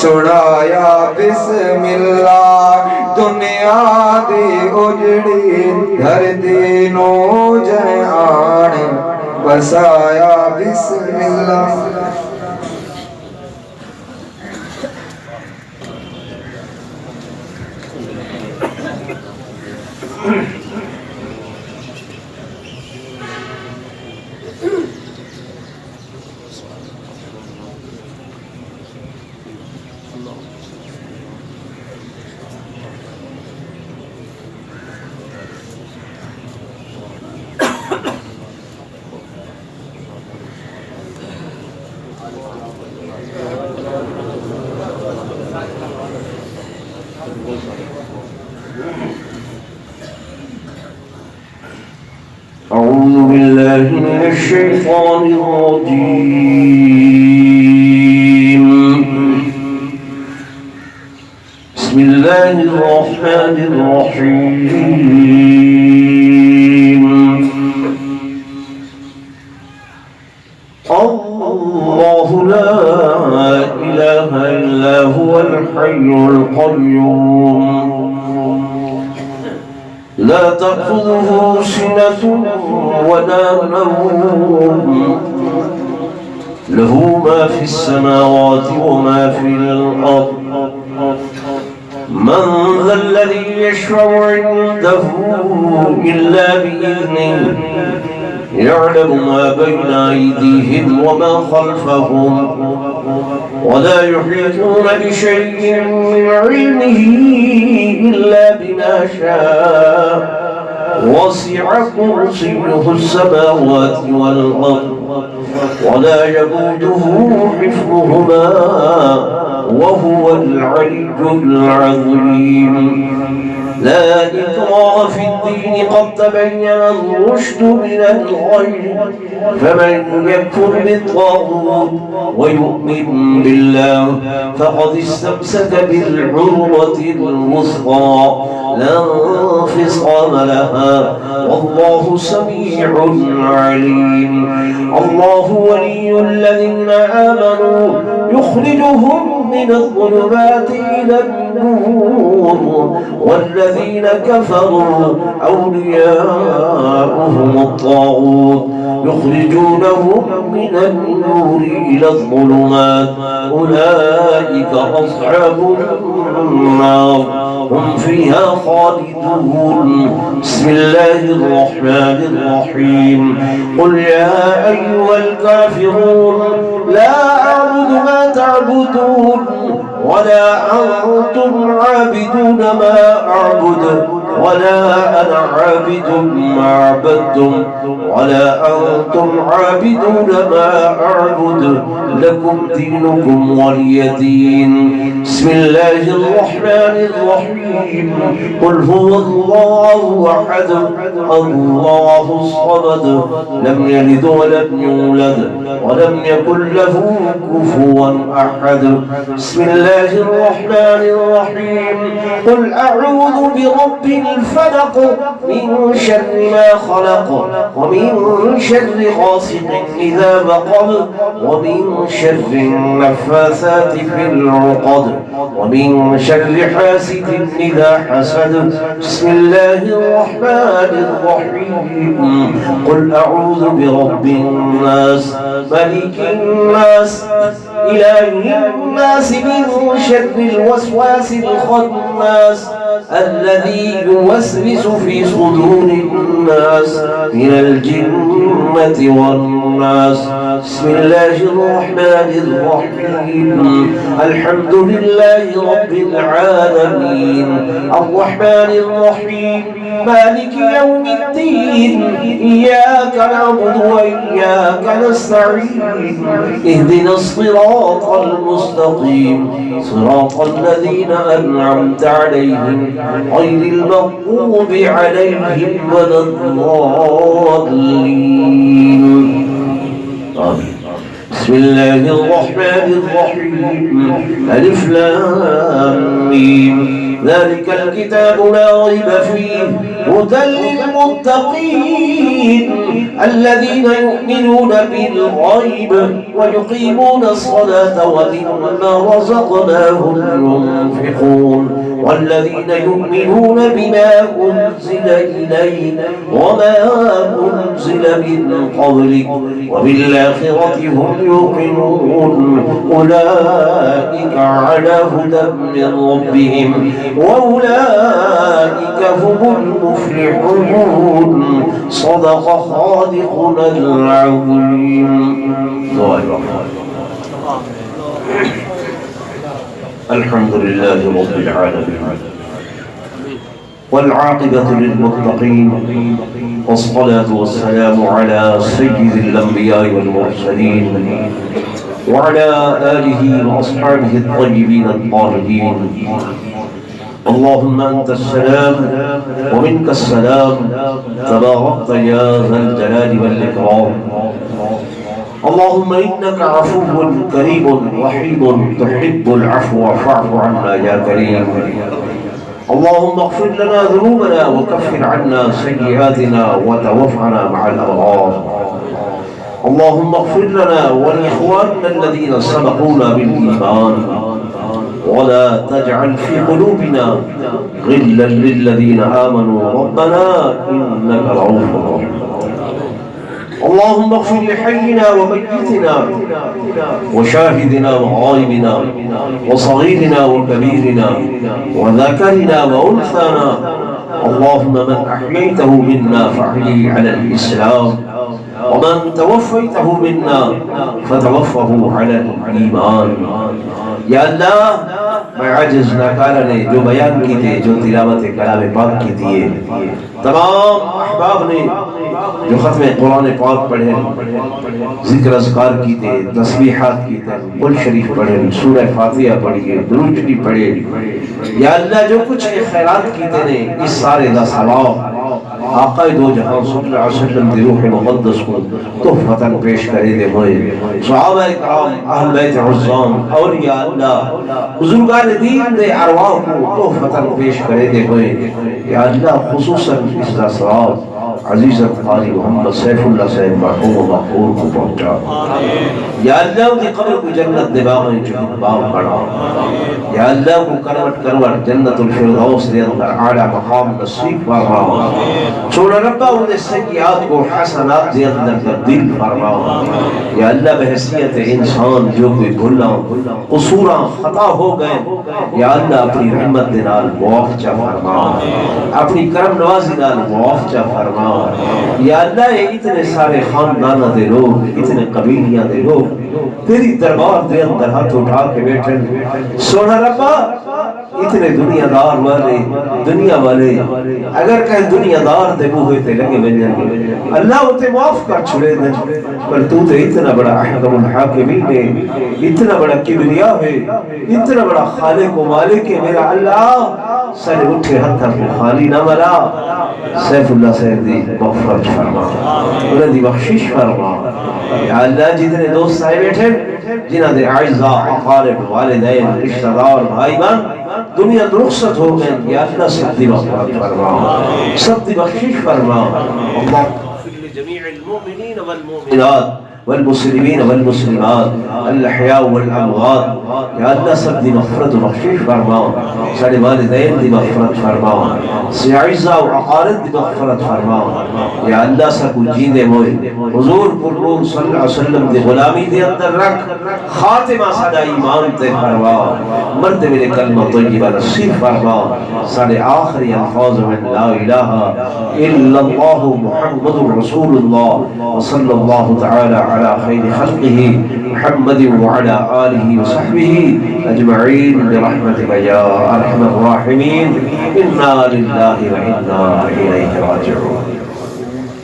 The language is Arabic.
सुनाया बिस्मिल्लाह दुनिया दी उजड़ी धरती नो जहान बसाया बिस्मिल्लाह। أعوذ بالله من الشيطان الرجيم. بسم الله الرحمن الرحيم. الله لا إله إلا هو الحي القيوم لا تأخذه سنة ولا نوم له ما في السماوات وما في الأرض من ذا الذي يشفع عنده إلا بإذنه يعلم ما بين أيديهم وما خلفهم ولا يحيطون بشيء من علمه إلا بما شاء وسع كرسيه السماوات والأرض ولا يئوده حفظهما وهو العلي العظيم. لا إكراه في الدين قد تبين الرشد من الغي فمن يكفر بالطاغوت ويؤمن بالله فقد استمسك بالعروة الوثقى لا انفصام لها والله سميع عليم. الله ولي الذين آمنوا يخرجهم من الظلمات إلى النور والذين كفروا أولياؤهم الطاغوت يخرجونهم من النور إلى الظلمات أولئك أصحاب النار هم فيها خالدون. بسم الله الرحمن الرحيم. قل يا أيها الكافرون لا أعبد ما تعبدون ولا أنتم عابدون ما أعبد ولا أنا عابد ما عبدتم ولا أنتم عابدون ما أعبد لكم دينكم ولي دين. بسم الله الرحمن الرحيم. قل هو الله أحد الله الصمد لم يلد ولم يولد ولم يكن له كفوا أحد. بسم الله الرحمن الرحيم. قل أعوذ برب الفلق من شر ما خلق ومن شر غاسق إذا وقب ومن شر النفاثات في العقد ومن شر حاسد إذا حسد. بسم الله الرحمن الرحيم. قل أعوذ برب الناس ملك الناس إله الناس من شر الوسواس الخناس الذي يوسوس في صدور الناس من الجنة والناس. بسم الله الرحمن الرحيم. الحمد لله رب العالمين الرحمن الرحيم مالك يوم الدين إياك نعبد وإياك نستعين اهدنا الصراط المستقيم صراط الذين أنعمت عليهم غير المغضوب عليهم ولا الضالين. آمين. بسم الله الرحمن الرحيم. ألف لام ميم ذلك الكتاب لا ريب فيه هدى للمتقين الذين يؤمنون بالغيب ويقيمون الصلاة ومما رزقناهم ينفقون والذين يؤمنون بما أنزل إليك وما أنزل من قبلك وبالآخرة هم يوقنون أولئك على هدى من ربهم وأولئك هم المفلحون صدق خالقنا العظيم. الحمد لله رب العالمين والعاقبة للمتقين والصلاة والسلام على سيد الأنبياء والمرسلين وعلى آله وأصحابه الطيبين الطاهرين. اللهم أنت السلام ومنك السلام تباركت يا ذا الجلال والإكرام. اللهم إنك عفو كريم رحيم تحب العفو فاعف عنا يا كريم. اللهم اغفر لنا ذنوبنا وكفر عنا سيئاتنا وتوفنا مع الأبرار. اللهم اغفر لنا ولإخواننا الذين سبقونا بالإيمان ولا تجعل في قلوبنا غلا للذين آمنوا ربنا إنك رؤوف رحيم. اللهم اغفر لحينا وميتنا وشاهدنا وغائبنا وصغيرنا وكبيرنا وذكرنا وأنثانا. اللهم من أحييته منا فأحييه على الإسلام ومن توفيته منا فتوفه على الإيمان. या अल्लाह मैं आजिज़ नाकारा ने जो बयान की थे जो तिलावत कलाम पाक की थी तमाम अहबाब ने जो खत्म कुरान पाक पढ़े जिक्र अज़कार की थे तस्बीहात की थे कुल शरीफ पढ़े सूरह फातिहा पढ़ी दुरूद शरीफ पढ़े या अल्लाह जो कुछ खैरात की थे ने इस सारे दा सवाब आका दो जहां सल्लल्लाहु अलैहि वसल्लम दी रूह मुक़द्दस को तोहफतन पेश करे दे होए सहाबा इकराम अहल बैत उज़्ज़ाम औलिया अल्लाह बुजुर्गान दीन दे अरवाह को तोहफतन पेश करे दे होए या अल्लाह खुसूसन इसका सवाब अजीज कारी मोहम्मद सैफुल्लाह साहब मरहूम मक़बूल को पहुंचा। या अल्लाह की कब्र को जन्नत दे बाग़ जो बाग़ बना। या अल्लाह को करवट करवट जन्नतुल फिरदौस दे अंदर आला मकाम नसीब फरमा। छोड़ा रब्बा उन्हें सय्यात को हसनात दे अंदर तब्दील फरमा। या अल्लाह बहैसियत इंसान जो कोई भूला कसूरा खता हो गए या अल्लाह अपनी रहमत दे नाल मुआफ़जा फरमा अपनी करम नवाज़ी नाल मुआफ़जा फरमा। या अल्लाह इतने सारे खानदान दे लोग इतने कबीलियां दे लोग तेरी दरबार दे अंदर हाथ उठा के बैठे सोना रब्बा इतने दुनियादार वाले दुनिया वाले अगर कहीं दुनियादार दे बूहे ते लगे वजन अल्लाह उते माफ कर छुड़े दे पर तू तो इतना बड़ा अहकमुल हाकिमीन है इतना बड़ा किबरिया है इतना बड़ा खालिक व मालिक है मेरा अल्लाह सर उठे हाथ को खाली ना मरा सैफुल्लाह साहब दी मग़फ़िरत फरमा उन्हें दी बख्शिश फरमा। या अल्लाह जितने दोस्त आए बैठे जिन्हां दे आइज़ा अक़ारिब वालिदैन रिश्तेदार भाई बहन दुनिया रुख़सत हो गए या अल्लाह सब दी मग़फ़िरत फरमा सब दी बख्शिश फरमा। अल्लाह जमीअल मुमिनीन वल मुमिनात والمسلمين والمسلمات الأحياء والأموات या अल्लाह सब दी मग़फ़िरत व बख्शिश फरमा सारे वालिदैन दी मग़फ़िरत फरमा सियाइज़ा व अक़ारिब दी मग़फ़िरत फरमा। या अल्लाह सब जींदे मोए हुज़ूर पुरनूर सल्लल्लाहु अलैहि वसल्लम दी गुलामी दे अंदर रख खातिमा सादा ईमान ते फरमा मर्द मेरे कलमा तय्यबा नसीब फरमा सारे आखिरी अल्फाज़ में ला इलाहा इल्लल्लाह मुहम्मदुर रसूलुल्लाह व सल्लल्लाहु तआला अला खैरि खल्क़िही मुहम्मद व अला आलिही व सहबिही अजमईन बिरहमतिका या अरहमर राहिमीन इन्ना लिल्लाहि व इन्ना इलैहि राजिऊन।